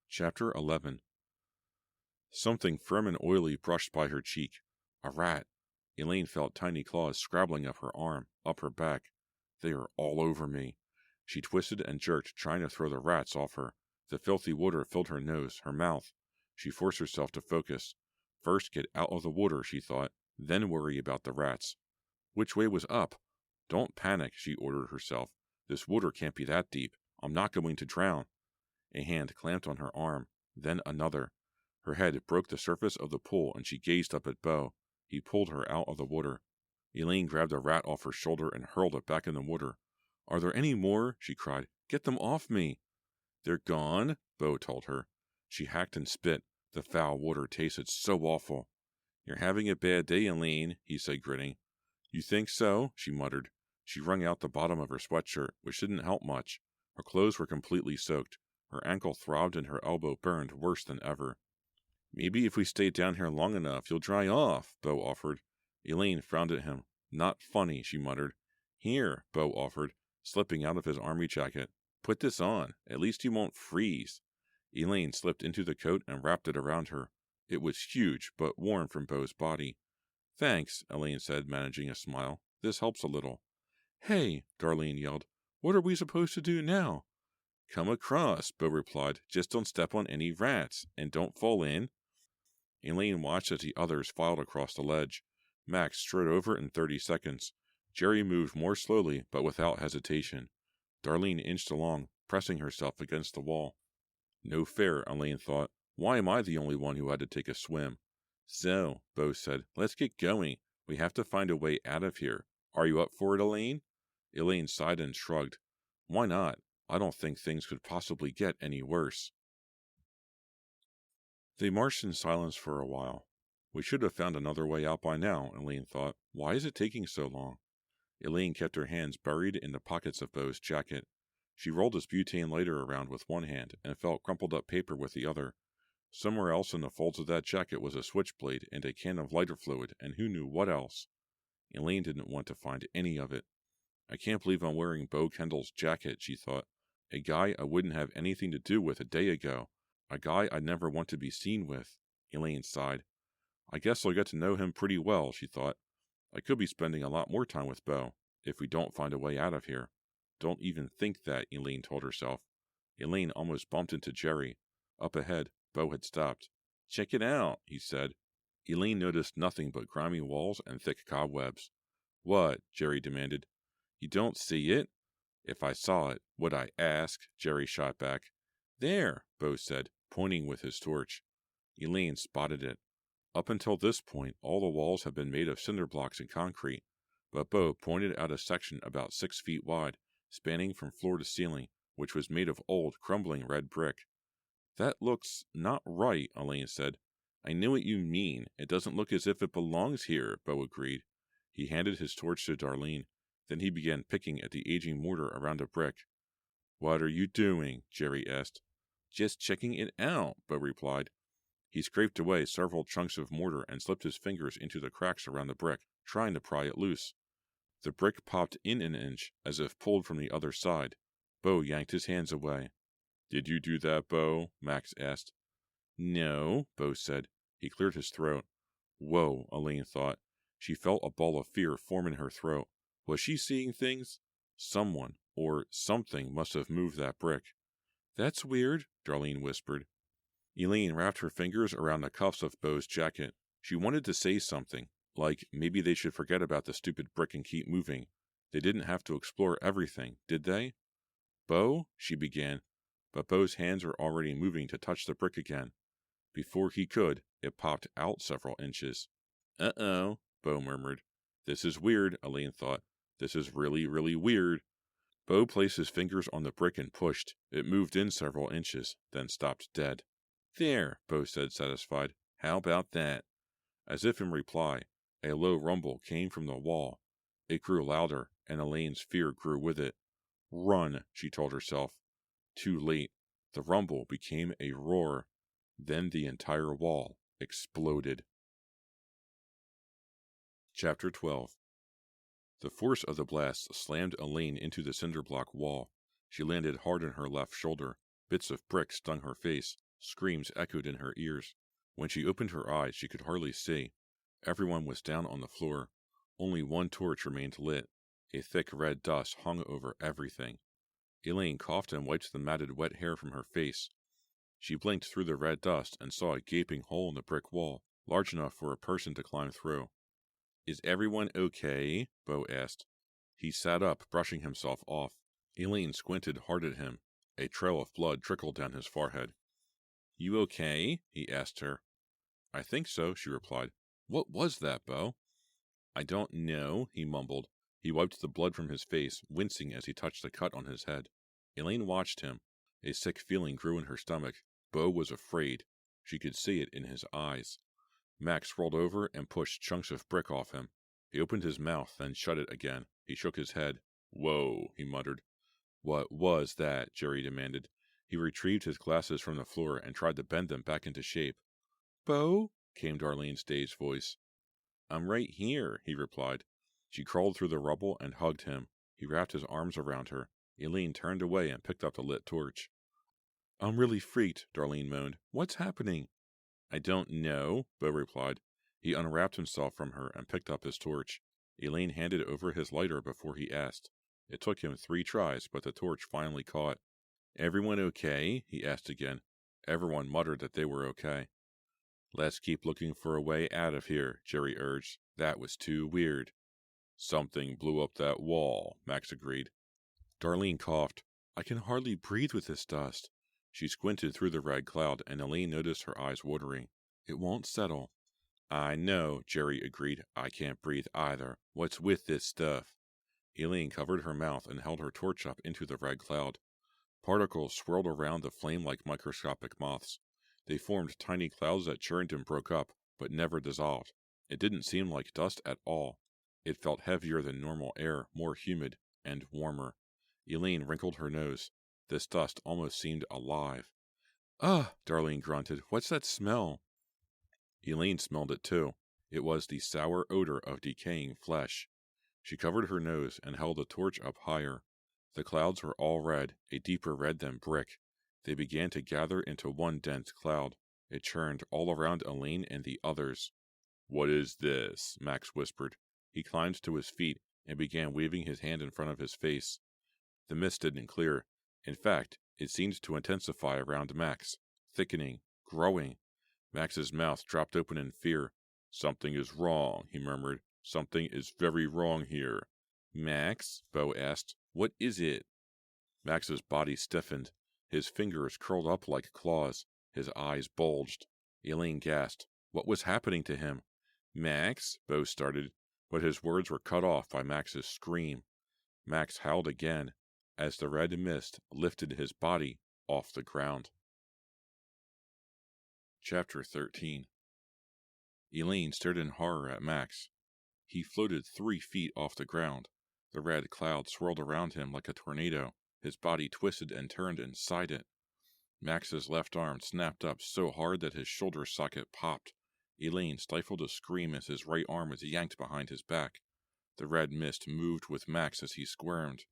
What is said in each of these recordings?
Chapter 11. Something firm and oily brushed by her cheek. A rat. Elaine felt tiny claws scrabbling up her arm, up her back. They are all over me. She twisted and jerked, trying to throw the rats off her. The filthy water filled her nose, her mouth. She forced herself to focus. First get out of the water, she thought, then worry about the rats. Which way was up? Don't panic, she ordered herself. This water can't be that deep. I'm not going to drown. A hand clamped on her arm, then another. Her head broke the surface of the pool and she gazed up at Beau. He pulled her out of the water. Elaine grabbed a rat off her shoulder and hurled it back in the water. Are there any more? She cried. Get them off me. They're gone, Beau told her. She hacked and spit. The foul water tasted so awful. You're having a bad day, Elaine, he said, grinning. You think so? She muttered. She wrung out the bottom of her sweatshirt, which didn't help much. Her clothes were completely soaked. Her ankle throbbed and her elbow burned worse than ever. Maybe if we stay down here long enough, you'll dry off, Beau offered. Elaine frowned at him. Not funny, she muttered. Here, Beau offered, slipping out of his army jacket. Put this on. At least you won't freeze. Elaine slipped into the coat and wrapped it around her. It was huge, but worn from Beau's body. Thanks, Elaine said, managing a smile. This helps a little. Hey, Darlene yelled. What are we supposed to do now? Come across, Beau replied. Just don't step on any rats, and don't fall in. Elaine watched as the others filed across the ledge. Max strode over in 30 seconds. Jerry moved more slowly, but without hesitation. Darlene inched along, pressing herself against the wall. No fair, Elaine thought. Why am I the only one who had to take a swim? So, Beau said, let's get going. We have to find a way out of here. Are you up for it, Elaine? Elaine sighed and shrugged. Why not? I don't think things could possibly get any worse. They marched in silence for a while. We should have found another way out by now, Elaine thought. Why is it taking so long? Elaine kept her hands buried in the pockets of Beau's jacket. She rolled his butane lighter around with one hand and felt crumpled up paper with the other. Somewhere else in the folds of that jacket was a switchblade and a can of lighter fluid and who knew what else. Elaine didn't want to find any of it. I can't believe I'm wearing Beau Kendall's jacket, she thought. A guy I wouldn't have anything to do with a day ago. A guy I'd never want to be seen with. Elaine sighed. I guess I'll get to know him pretty well, she thought. I could be spending a lot more time with Beau, if we don't find a way out of here. Don't even think that, Elaine told herself. Elaine almost bumped into Jerry. Up ahead, Beau had stopped. Check it out, he said. Elaine noticed nothing but grimy walls and thick cobwebs. What? Jerry demanded. You don't see it? If I saw it, would I ask? Jerry shot back. There, Beau said, pointing with his torch. Elaine spotted it. Up until this point, all the walls had been made of cinder blocks and concrete, but Beau pointed out a section about 6 feet wide, spanning from floor to ceiling, which was made of old, crumbling red brick. That looks not right, Elaine said. I know what you mean. It doesn't look as if it belongs here, Beau agreed. He handed his torch to Darlene. Then he began picking at the aging mortar around a brick. What are you doing? Jerry asked. Just checking it out, Beau replied. He scraped away several chunks of mortar and slipped his fingers into the cracks around the brick, trying to pry it loose. The brick popped in an inch, as if pulled from the other side. Beau yanked his hands away. Did you do that, Beau? Max asked. No, Beau said. He cleared his throat. Whoa, Elaine thought. She felt a ball of fear form in her throat. Was she seeing things? Someone, or something, must have moved that brick. That's weird, Darlene whispered. Elaine wrapped her fingers around the cuffs of Beau's jacket. She wanted to say something, like maybe they should forget about the stupid brick and keep moving. They didn't have to explore everything, did they? Beau, she began, but Beau's hands were already moving to touch the brick again. Before he could, it popped out several inches. Uh-oh, Beau murmured. This is weird, Elaine thought. This is really, really weird. Beau placed his fingers on the brick and pushed. It moved in several inches, then stopped dead. There, Beau said, satisfied. How about that? As if in reply, a low rumble came from the wall. It grew louder, and Elaine's fear grew with it. Run, she told herself. Too late. The rumble became a roar. Then the entire wall exploded. Chapter 12. The force of the blast slammed Elaine into the cinder block wall. She landed hard on her left shoulder. Bits of brick stung her face. Screams echoed in her ears. When she opened her eyes, she could hardly see. Everyone was down on the floor. Only one torch remained lit. A thick red dust hung over everything. Elaine coughed and wiped the matted wet hair from her face. She blinked through the red dust and saw a gaping hole in the brick wall, large enough for a person to climb through. "Is everyone okay?" Bo asked. He sat up, brushing himself off. Elaine squinted hard at him. A trail of blood trickled down his forehead. "You okay?" he asked her. "I think so," she replied. "What was that, Bo?" "I don't know," he mumbled. He wiped the blood from his face, wincing as he touched the cut on his head. Elaine watched him. A sick feeling grew in her stomach. Bo was afraid. She could see it in his eyes. Max rolled over and pushed chunks of brick off him. He opened his mouth, then shut it again. He shook his head. "Whoa," he muttered. "What was that?" Jerry demanded. He retrieved his glasses from the floor and tried to bend them back into shape. "Bo?" came Darlene's dazed voice. "I'm right here," he replied. She crawled through the rubble and hugged him. He wrapped his arms around her. Elaine turned away and picked up the lit torch. "I'm really freaked," Darlene moaned. "What's happening?" "I don't know," Bo replied. He unwrapped himself from her and picked up his torch. Elaine handed over his lighter before he asked. It took him 3 tries, but the torch finally caught. "Everyone okay?" he asked again. Everyone muttered that they were okay. "Let's keep looking for a way out of here," Jerry urged. "That was too weird." "Something blew up that wall," Max agreed. Darlene coughed. "I can hardly breathe with this dust." She squinted through the red cloud, and Elaine noticed her eyes watering. "It won't settle." "I know," Jerry agreed. "I can't breathe either. What's with this stuff?" Elaine covered her mouth and held her torch up into the red cloud. Particles swirled around the flame like microscopic moths. They formed tiny clouds that churned and broke up, but never dissolved. It didn't seem like dust at all. It felt heavier than normal air, more humid, and warmer. Elaine wrinkled her nose. This dust almost seemed alive. "Ugh!" Darlene grunted. "What's that smell?" Elaine smelled it too. It was the sour odor of decaying flesh. She covered her nose and held the torch up higher. The clouds were all red, a deeper red than brick. They began to gather into one dense cloud. It churned all around Elaine and the others. "What is this?" Max whispered. He climbed to his feet and began waving his hand in front of his face. The mist didn't clear. In fact, it seemed to intensify around Max, thickening, growing. Max's mouth dropped open in fear. "Something is wrong," he murmured. "Something is very wrong here." "Max?" Bo asked. "What is it?" Max's body stiffened. His fingers curled up like claws. His eyes bulged. Elaine gasped. What was happening to him? "Max?" Bo started, but his words were cut off by Max's scream. Max howled again as the red mist lifted his body off the ground. Chapter 13. Elaine stared in horror at Max. He floated 3 feet off the ground. The red cloud swirled around him like a tornado. His body twisted and turned inside it. Max's left arm snapped up so hard that his shoulder socket popped. Elaine stifled a scream as his right arm was yanked behind his back. The red mist moved with Max as he squirmed.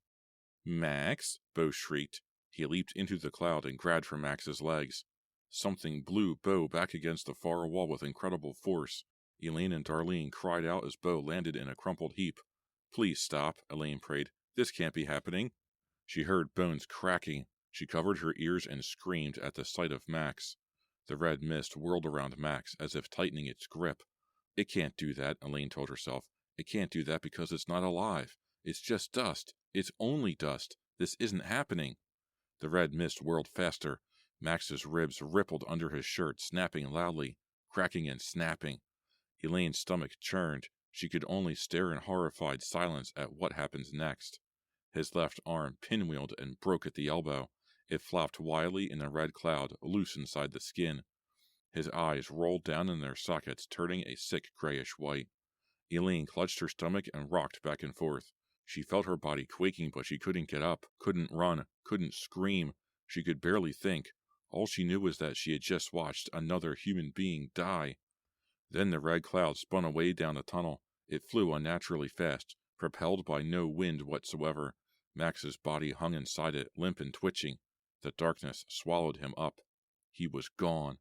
"Max!" Bo shrieked. He leaped into the cloud and grabbed for Max's legs. Something blew Bo back against the far wall with incredible force. Elaine and Darlene cried out as Bo landed in a crumpled heap. "Please stop," Elaine prayed. "This can't be happening." She heard bones cracking. She covered her ears and screamed at the sight of Max. The red mist whirled around Max as if tightening its grip. "It can't do that," Elaine told herself. "It can't do that because it's not alive. It's just dust. It's only dust. This isn't happening." The red mist whirled faster. Max's ribs rippled under his shirt, snapping loudly, cracking and snapping. Elaine's stomach churned. She could only stare in horrified silence at what happened next. His left arm pinwheeled and broke at the elbow. It flopped wildly in the red cloud, loose inside the skin. His eyes rolled down in their sockets, turning a sick grayish white. Elaine clutched her stomach and rocked back and forth. She felt her body quaking, but she couldn't get up, couldn't run, couldn't scream. She could barely think. All she knew was that she had just watched another human being die. Then the red cloud spun away down the tunnel. It flew unnaturally fast. Propelled by no wind whatsoever, Max's body hung inside it, limp and twitching. The darkness swallowed him up. He was gone.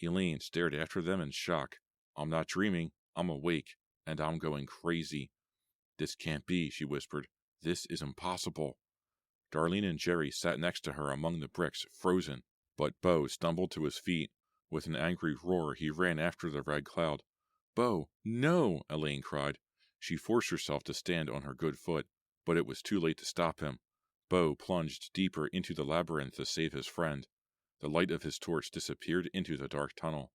Elaine stared after them in shock. I'm not dreaming. I'm awake, and I'm going crazy. This can't be, she whispered. This is impossible. Darlene and Jerry sat next to her among the bricks, frozen, but Bo stumbled to his feet. With an angry roar, he ran after the red cloud. Bo, no! Elaine cried. She forced herself to stand on her good foot, but it was too late to stop him. Bo plunged deeper into the labyrinth to save his friend. The light of his torch disappeared into the dark tunnel.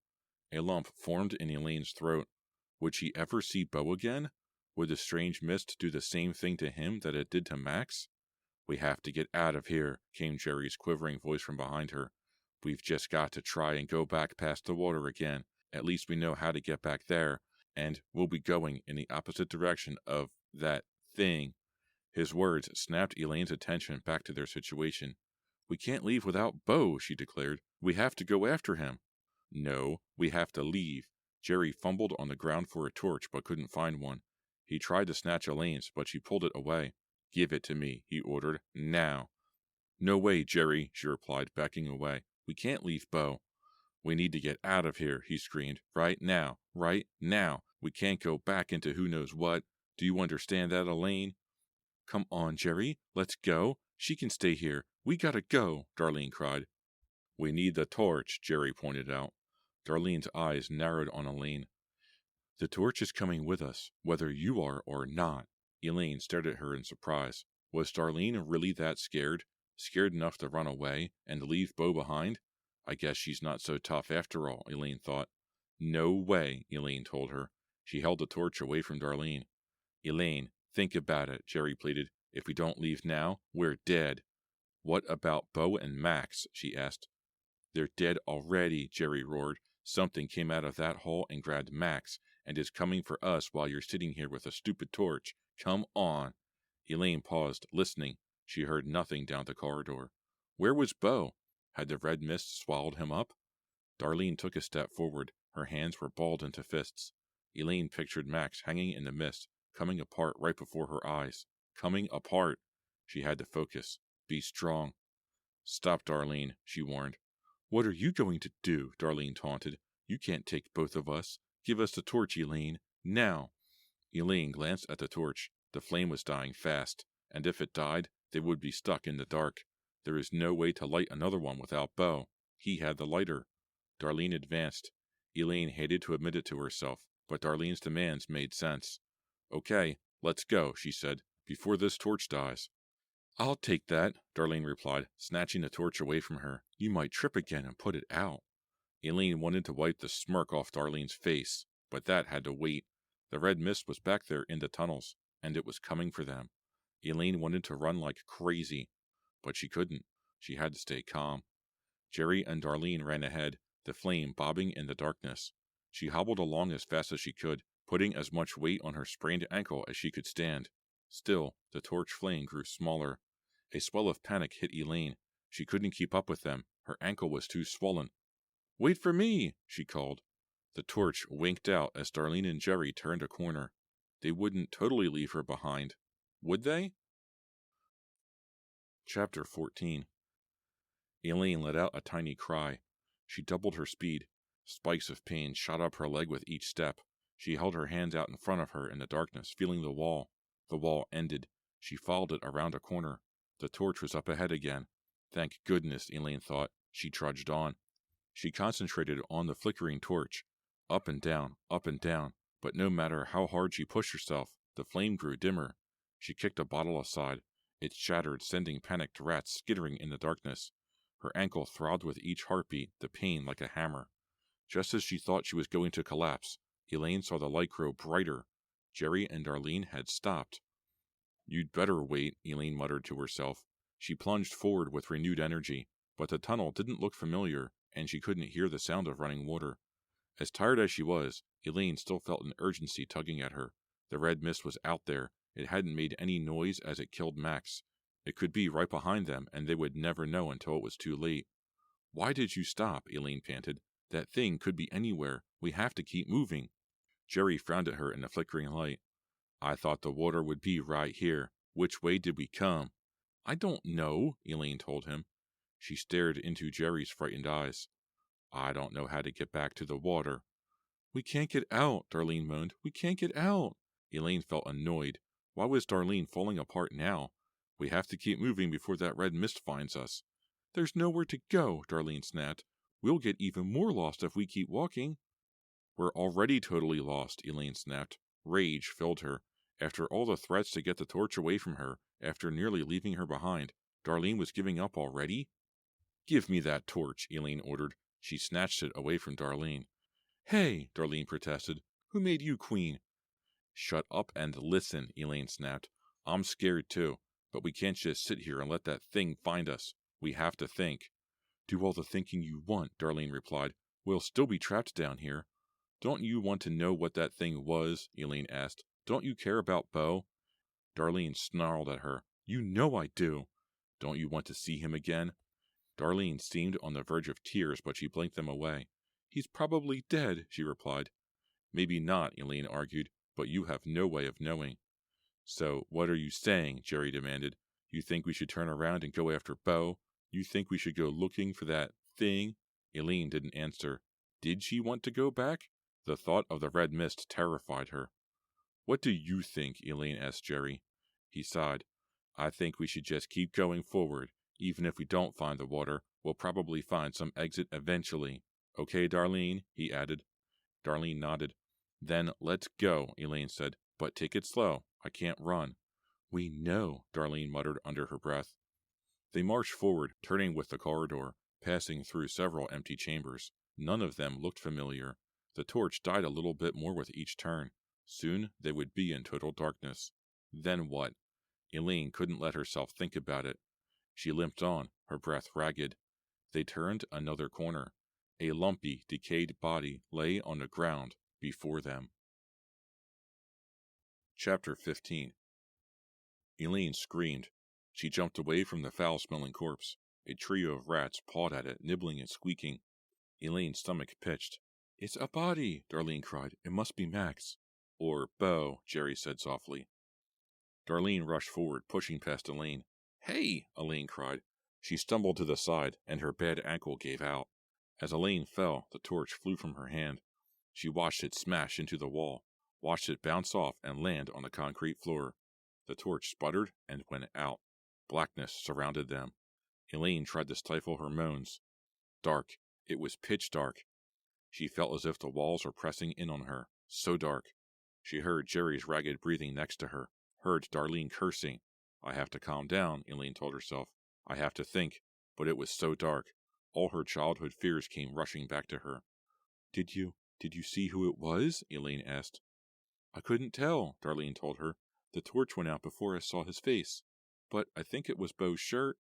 A lump formed in Elaine's throat. Would she ever see Bo again? Would the strange mist do the same thing to him that it did to Max? We have to get out of here, came Jerry's quivering voice from behind her. We've just got to try and go back past the water again. At least we know how to get back there, and we'll be going in the opposite direction of that thing. His words snapped Elaine's attention back to their situation. We can't leave without Bo, she declared. We have to go after him. No, we have to leave. Jerry fumbled on the ground for a torch but couldn't find one. He tried to snatch Elaine's, but she pulled it away. Give it to me, he ordered. Now. No way, Jerry, she replied, backing away. We can't leave Bo. We need to get out of here, he screamed. Right now. Right now. We can't go back into who knows what. Do you understand that, Elaine? Come on, Jerry. Let's go. She can stay here. We gotta go, Darlene cried. We need the torch, Jerry pointed out. Darlene's eyes narrowed on Elaine. The torch is coming with us, whether you are or not. Elaine stared at her in surprise. Was Darlene really that scared? Scared enough to run away and leave Bo behind? I guess she's not so tough after all, Elaine thought. No way, Elaine told her. She held the torch away from Darlene. Elaine, think about it, Jerry pleaded. If we don't leave now, we're dead. What about Bo and Max? She asked. They're dead already, Jerry roared. Something came out of that hole and grabbed Max, and is coming for us while you're sitting here with a stupid torch. Come on. Elaine paused, listening. She heard nothing down the corridor. Where was Bo? Had the red mist swallowed him up? Darlene took a step forward. Her hands were balled into fists. Elaine pictured Max hanging in the mist, coming apart right before her eyes. Coming apart. She had to focus. Be strong. Stop, Darlene, she warned. What are you going to do? Darlene taunted. You can't take both of us. Give us the torch, Elaine. Now. Elaine glanced at the torch. The flame was dying fast, and if it died, they would be stuck in the dark. There is no way to light another one without Bo. He had the lighter. Darlene advanced. Elaine hated to admit it to herself, but Darlene's demands made sense. Okay, let's go, she said, before this torch dies. I'll take that, Darlene replied, snatching the torch away from her. You might trip again and put it out. Elaine wanted to wipe the smirk off Darlene's face, but that had to wait. The red mist was back there in the tunnels, and it was coming for them. Elaine wanted to run like crazy, but she couldn't. She had to stay calm. Jerry and Darlene ran ahead, the flame bobbing in the darkness. She hobbled along as fast as she could, putting as much weight on her sprained ankle as she could stand. Still, the torch flame grew smaller. A swell of panic hit Elaine. She couldn't keep up with them. Her ankle was too swollen. Wait for me, she called. The torch winked out as Darlene and Jerry turned a corner. They wouldn't totally leave her behind, would they? Chapter 14. Elaine let out a tiny cry. She doubled her speed. Spikes of pain shot up her leg with each step. She held her hands out in front of her in the darkness, feeling the wall. The wall ended. She followed it around a corner. The torch was up ahead again. Thank goodness, Elaine thought. She trudged on. She concentrated on the flickering torch. Up and down, but no matter how hard she pushed herself, the flame grew dimmer. She kicked a bottle aside. It shattered, sending panicked rats skittering in the darkness. Her ankle throbbed with each heartbeat, the pain like a hammer. Just as she thought she was going to collapse, Elaine saw the light grow brighter. Jerry and Darlene had stopped. You'd better wait, Elaine muttered to herself. She plunged forward with renewed energy, but the tunnel didn't look familiar, and she couldn't hear the sound of running water. As tired as she was, Elaine still felt an urgency tugging at her. The red mist was out there. It hadn't made any noise as it killed Max. It could be right behind them, and they would never know until it was too late. Why did you stop? Elaine panted. That thing could be anywhere. We have to keep moving. Jerry frowned at her in the flickering light. I thought the water would be right here. Which way did we come? I don't know, Elaine told him. She stared into Jerry's frightened eyes. I don't know how to get back to the water. We can't get out, Darlene moaned. We can't get out. Elaine felt annoyed. Why was Darlene falling apart now? We have to keep moving before that red mist finds us. There's nowhere to go, Darlene snapped. We'll get even more lost if we keep walking. We're already totally lost, Elaine snapped. Rage filled her. After all the threats to get the torch away from her, after nearly leaving her behind, Darlene was giving up already? Give me that torch, Elaine ordered. She snatched it away from Darlene. Hey, Darlene protested. Who made you queen? Shut up and listen, Elaine snapped. I'm scared too, but we can't just sit here and let that thing find us. We have to think. Do all the thinking you want, Darlene replied. We'll still be trapped down here. Don't you want to know what that thing was? Elaine asked. Don't you care about Beau? Darlene snarled at her. You know I do. Don't you want to see him again? Darlene seemed on the verge of tears, but she blinked them away. He's probably dead, she replied. Maybe not, Elaine argued, but you have no way of knowing. So, what are you saying? Jerry demanded. You think we should turn around and go after Beau? You think we should go looking for that thing? Elaine didn't answer. Did she want to go back? The thought of the red mist terrified her. What do you think? Elaine asked Jerry. He sighed. I think we should just keep going forward. Even if we don't find the water, we'll probably find some exit eventually. Okay, Darlene? He added. Darlene nodded. Then let's go, Elaine said. But take it slow. I can't run. We know, Darlene muttered under her breath. They marched forward, turning with the corridor, passing through several empty chambers. None of them looked familiar. The torch died a little bit more with each turn. Soon they would be in total darkness. Then what? Elaine couldn't let herself think about it. She limped on, her breath ragged. They turned another corner. A lumpy, decayed body lay on the ground before them. Chapter 15. Elaine screamed. She jumped away from the foul-smelling corpse. A trio of rats pawed at it, nibbling and squeaking. Elaine's stomach pitched. It's a body, Darlene cried. It must be Max. Or Beau, Jerry said softly. Darlene rushed forward, pushing past Elaine. Hey, Elaine cried. She stumbled to the side, and her bad ankle gave out. As Elaine fell, the torch flew from her hand. She watched it smash into the wall, watched it bounce off and land on the concrete floor. The torch sputtered and went out. Blackness surrounded them. Elaine tried to stifle her moans. Dark. It was pitch dark. She felt as if the walls were pressing in on her. So dark. She heard Jerry's ragged breathing next to her, heard Darlene cursing. I have to calm down, Elaine told herself. I have to think. But it was so dark. All her childhood fears came rushing back to her. Did you see who it was? Elaine asked. I couldn't tell, Darlene told her. The torch went out before I saw his face. But I think it was Beau's shirt.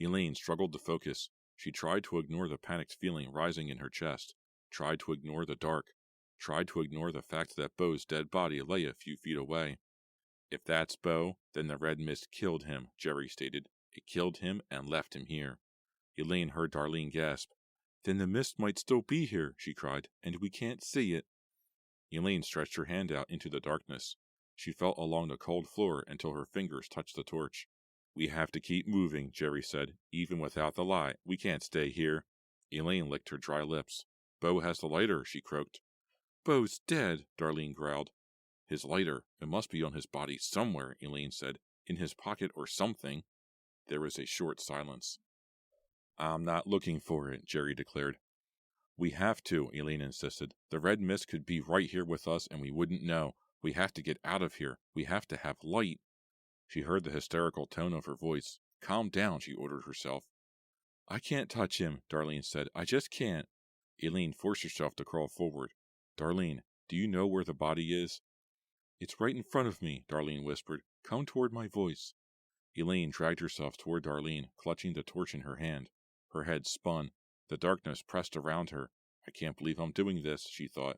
Elaine struggled to focus. She tried to ignore the panicked feeling rising in her chest, tried to ignore the dark, tried to ignore the fact that Beau's dead body lay a few feet away. If that's Beau, then the red mist killed him, Jerry stated. It killed him and left him here. Elaine heard Darlene gasp. Then the mist might still be here, she cried, and we can't see it. Elaine stretched her hand out into the darkness. She felt along the cold floor until her fingers touched the torch. We have to keep moving, Jerry said. Even without the light, we can't stay here. Elaine licked her dry lips. Beau has the lighter, she croaked. Beau's dead, Darlene growled. His lighter. It must be on his body somewhere, Elaine said. In his pocket or something. There was a short silence. I'm not looking for it, Jerry declared. We have to, Elaine insisted. The red mist could be right here with us and we wouldn't know. We have to get out of here. We have to have light. She heard the hysterical tone of her voice. Calm down, she ordered herself. I can't touch him, Darlene said. I just can't. Elaine forced herself to crawl forward. Darlene, do you know where the body is? It's right in front of me, Darlene whispered. Come toward my voice. Elaine dragged herself toward Darlene, clutching the torch in her hand. Her head spun. The darkness pressed around her. I can't believe I'm doing this, she thought.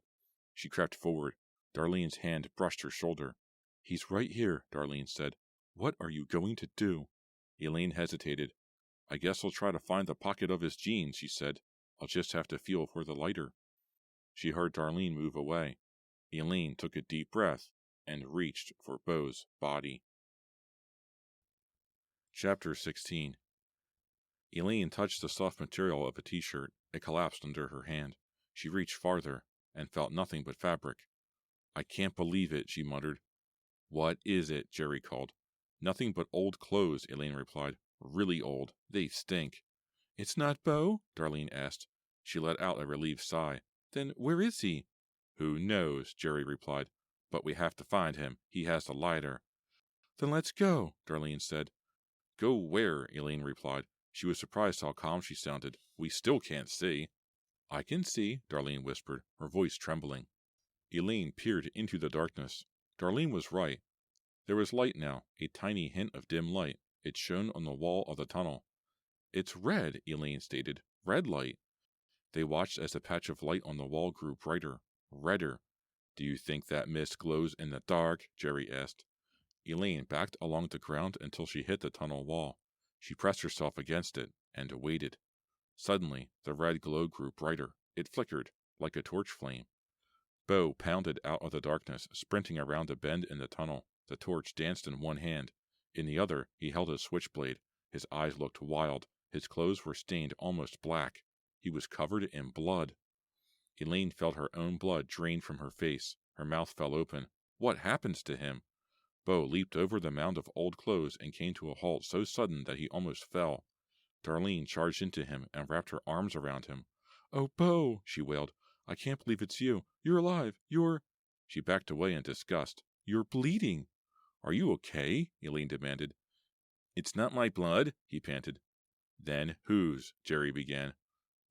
She crept forward. Darlene's hand brushed her shoulder. He's right here, Darlene said. What are you going to do? Elaine hesitated. I guess I'll try to find the pocket of his jeans, she said. I'll just have to feel for the lighter. She heard Darlene move away. Elaine took a deep breath and reached for Bo's body. Chapter 16. Elaine touched the soft material of a t-shirt. It collapsed under her hand. She reached farther, and felt nothing but fabric. "I can't believe it," she muttered. "What is it?" Jerry called. "Nothing but old clothes," Elaine replied. "Really old. They stink." "It's not Bo?" Darlene asked. She let out a relieved sigh. "Then where is he?" "Who knows?" Jerry replied. "But we have to find him. He has the lighter." "Then let's go," Darlene said. "Go where?" Elaine replied. She was surprised how calm she sounded. "We still can't see." "I can see," Darlene whispered, her voice trembling. Elaine peered into the darkness. Darlene was right. There was light now, a tiny hint of dim light. It shone on the wall of the tunnel. "It's red," Elaine stated. "Red light." They watched as the patch of light on the wall grew brighter, redder. "Do you think that mist glows in the dark?" Jerry asked. Elaine backed along the ground until she hit the tunnel wall. She pressed herself against it and waited. Suddenly, the red glow grew brighter. It flickered, like a torch flame. Bo pounded out of the darkness, sprinting around a bend in the tunnel. The torch danced in one hand. In the other, he held a switchblade. His eyes looked wild. His clothes were stained almost black. He was covered in blood. Elaine felt her own blood drain from her face. Her mouth fell open. What happened to him? Bo leaped over the mound of old clothes and came to a halt so sudden that he almost fell. Darlene charged into him and wrapped her arms around him. "Oh, Bo," she wailed. "I can't believe it's you. You're alive. You're—" She backed away in disgust. "You're bleeding." "Are you okay?" Elaine demanded. "It's not my blood," he panted. "Then whose?" Jerry began.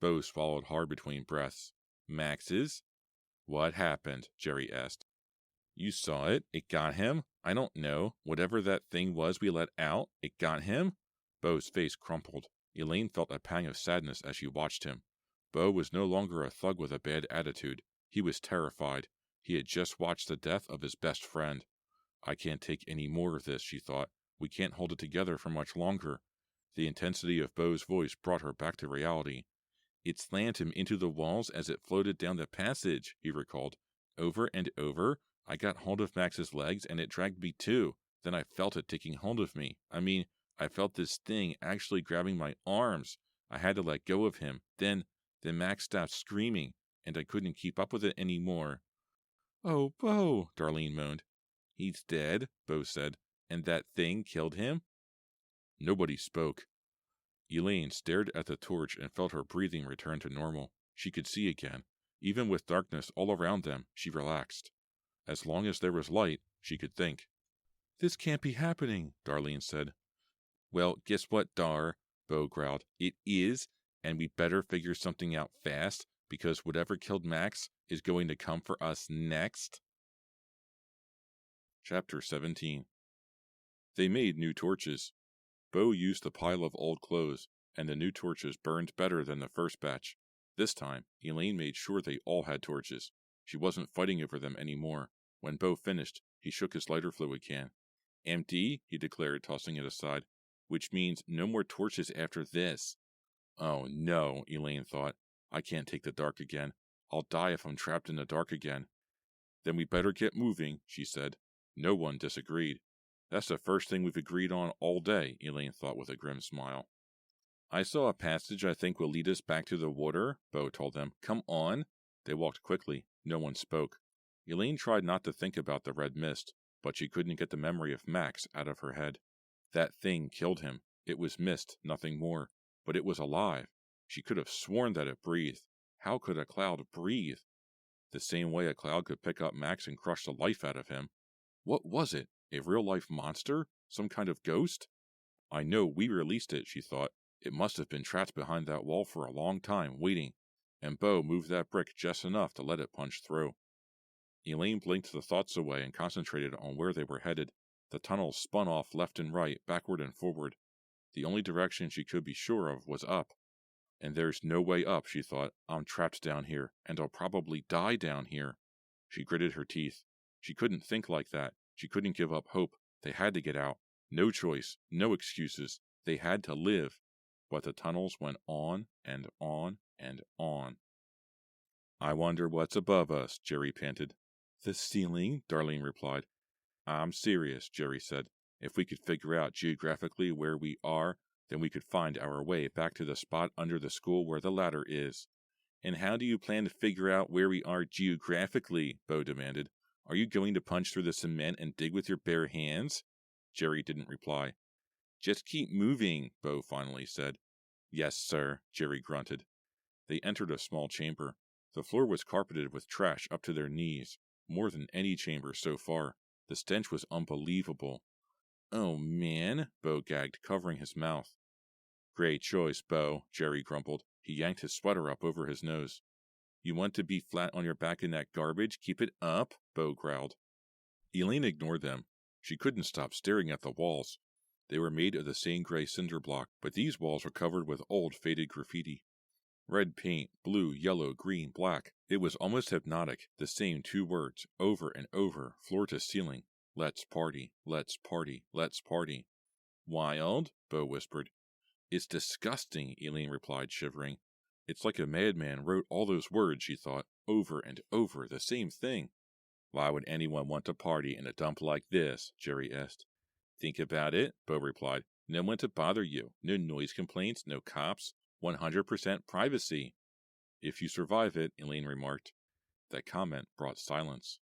Bo swallowed hard between breaths. "Max's." "What happened?" Jerry asked. "You saw it. It got him. I don't know. Whatever that thing was we let out, it got him." Bo's face crumpled. Elaine felt a pang of sadness as she watched him. Bo was no longer a thug with a bad attitude. He was terrified. He had just watched the death of his best friend. "I can't take any more of this," she thought. "We can't hold it together for much longer." The intensity of Bo's voice brought her back to reality. "It slammed him into the walls as it floated down the passage," he recalled. "Over and over. I got hold of Max's legs and it dragged me too. Then I felt it taking hold of me. I felt this thing actually grabbing my arms. I had to let go of him. Then Max stopped screaming, and I couldn't keep up with it anymore." "Oh, Bo," Darlene moaned. "He's dead," Bo said. "And that thing killed him?" Nobody spoke. Elaine stared at the torch and felt her breathing return to normal. She could see again. Even with darkness all around them, she relaxed. As long as there was light, she could think. "This can't be happening," Darlene said. "Well, guess what, Dar?" Bo growled. "It is, and we better figure something out fast, because whatever killed Max is going to come for us next." Chapter 17. They made new torches. Bo used the pile of old clothes, and the new torches burned better than the first batch. This time, Elaine made sure they all had torches. She wasn't fighting over them anymore. When Bo finished, he shook his lighter fluid can. "Empty," he declared, tossing it aside. "Which means no more torches after this." "Oh no," Elaine thought. "I can't take the dark again. I'll die if I'm trapped in the dark again." "Then we better get moving," she said. No one disagreed. "That's the first thing we've agreed on all day," Elaine thought with a grim smile. "I saw a passage I think will lead us back to the water," Bo told them. "Come on." They walked quickly. No one spoke. Elaine tried not to think about the red mist, but she couldn't get the memory of Max out of her head. That thing killed him. It was mist, nothing more. But it was alive. She could have sworn that it breathed. How could a cloud breathe? The same way a cloud could pick up Max and crush the life out of him. What was it? A real-life monster? Some kind of ghost? "I know we released it," she thought. "It must have been trapped behind that wall for a long time, waiting. And Bo moved that brick just enough to let it punch through." Elaine blinked the thoughts away and concentrated on where they were headed. The tunnel spun off left and right, backward and forward. The only direction she could be sure of was up. "And there's no way up," she thought. "I'm trapped down here, and I'll probably die down here." She gritted her teeth. She couldn't think like that. She couldn't give up hope. They had to get out. No choice, no excuses. They had to live. But the tunnels went on and on and on. "I wonder what's above us," Jerry panted. "The ceiling," Darlene replied. I'm serious, Jerry said. If we could figure out geographically where we are, then we could find our way back to the spot under the school where the ladder is. And how do you plan to figure out where we are geographically? Bo demanded. Are you going to punch through the cement and dig with your bare hands? Jerry didn't reply. Just keep moving, Bo finally said. Yes, sir, Jerry grunted. They entered a small chamber. The floor was carpeted with trash up to their knees, more than any chamber so far. The stench was unbelievable. Oh, man, Bo gagged, covering his mouth. Great choice, Bo, Jerry grumbled. He yanked his sweater up over his nose. You want to be flat on your back in that garbage? Keep it up, Bo growled. Elaine ignored them. She couldn't stop staring at the walls. They were made of the same gray cinder block, but these walls were covered with old, faded graffiti. Red paint, blue, yellow, green, black. It was almost hypnotic, the same 2 words, over and over, floor to ceiling. Let's party, let's party, let's party. Wild? Bo whispered. It's disgusting, Elaine replied, shivering. It's like a madman wrote all those words, she thought, over and over, the same thing. Why would anyone want to party in a dump like this? Jerry asked. Think about it, Bo replied. No one to bother you, no noise complaints, no cops, 100% privacy. If you survive it, Elaine remarked. That comment brought silence.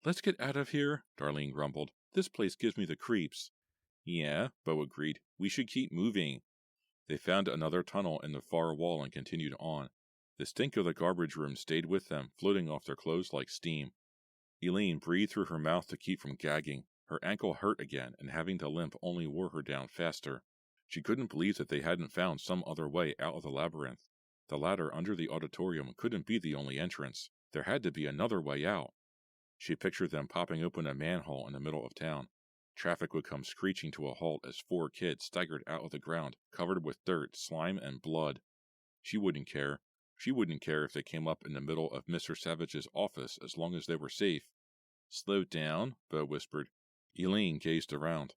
Let's get out of here, Darlene grumbled. This place gives me the creeps. Yeah, Bo agreed. We should keep moving. They found another tunnel in the far wall and continued on. The stink of the garbage room stayed with them, floating off their clothes like steam. Elaine breathed through her mouth to keep from gagging. Her ankle hurt again, and having to limp only wore her down faster. She couldn't believe that they hadn't found some other way out of the labyrinth. The ladder under the auditorium couldn't be the only entrance. There had to be another way out. She pictured them popping open a manhole in the middle of town. Traffic would come screeching to a halt as 4 kids staggered out of the ground, covered with dirt, slime, and blood. She wouldn't care. She wouldn't care if they came up in the middle of Mr. Savage's office as long as they were safe. Slow down, Bo whispered. Elaine gazed around.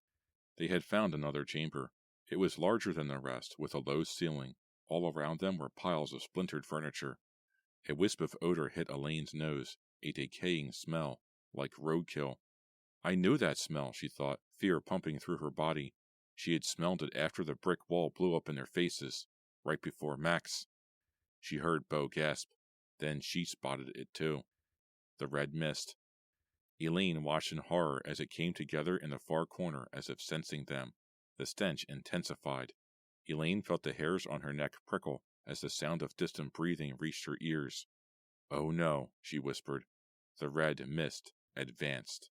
They had found another chamber. It was larger than the rest, with a low ceiling. All around them were piles of splintered furniture. A wisp of odor hit Elaine's nose, a decaying smell, like roadkill. I knew that smell, she thought, fear pumping through her body. She had smelled it after the brick wall blew up in their faces, right before Max. She heard Bo gasp. Then she spotted it too. The red mist. Elaine watched in horror as it came together in the far corner as if sensing them. The stench intensified. Elaine felt the hairs on her neck prickle as the sound of distant breathing reached her ears. Oh no, she whispered. The red mist advanced.